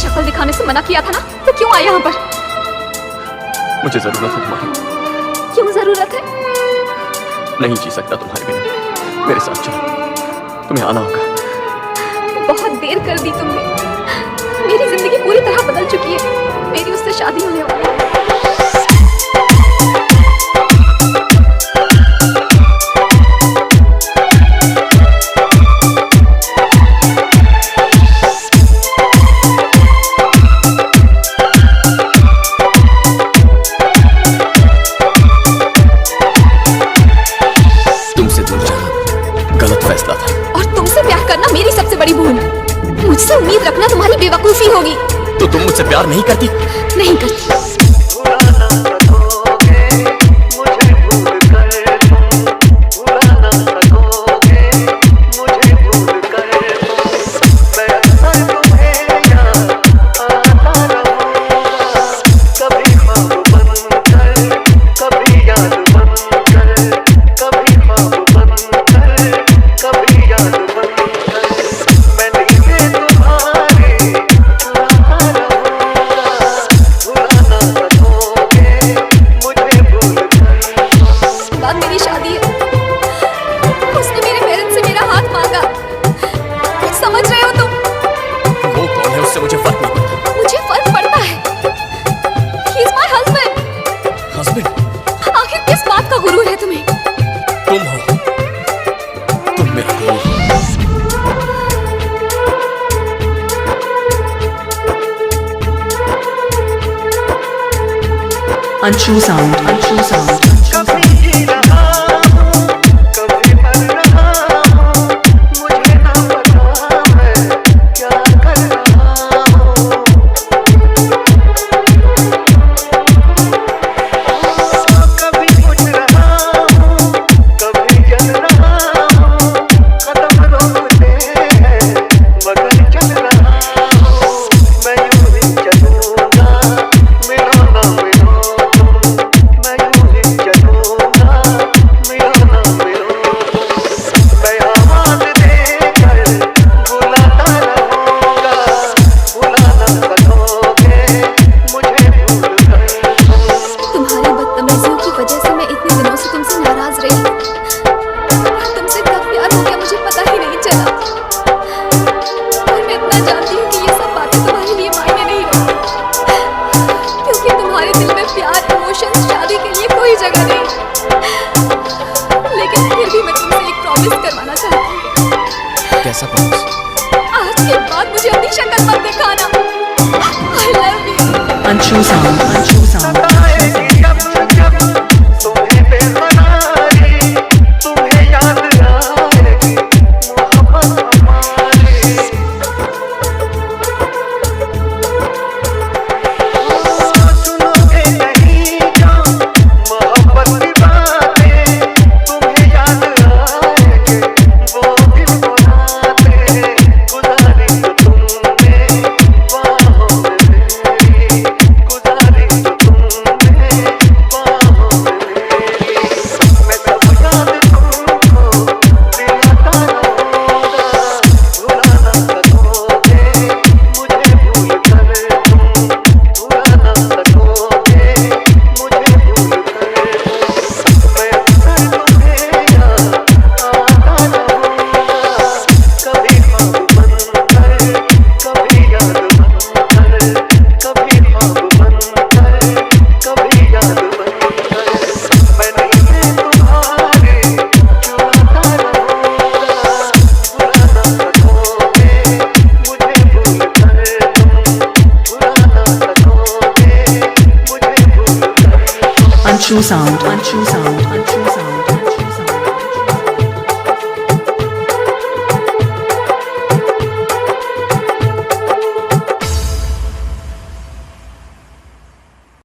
शक्ल दिखाने से मना किया था ना, तो क्यों आए यहाँ पर? मुझे जरूरत है तुम्हारी। क्यों जरूरत है? नहीं जी सकता तुम्हारे बिना। मेरे साथ चलो, तुम्हें आना होगा। बहुत देर कर दी तुमने। मेरी जिंदगी पूरी तरह बदल चुकी है। मेरी उससे शादी होने वाली है। गलत फैसला था। और तुमसे प्यार करना मेरी सबसे बड़ी भूल। मुझसे उम्मीद रखना तुम्हारी बेवकूफी होगी। तो तुम मुझसे प्यार नहीं करती? नहीं करती। मुझे फर्क नहीं पड़ता। मुझे फर्क पड़ता है। He is my husband. Husband? आखिर किस बात का गुरूर है तुम्हें? तुम हो, तुम मेरा गुरूर हो। Untrue sound, untrue sound. कैसा प्रॉमिस? आज के बाद मुझे अपनी शक्ल मत दिखाना। I love you. Untrue sound, untrue sound. Untrue sound, untrue sound.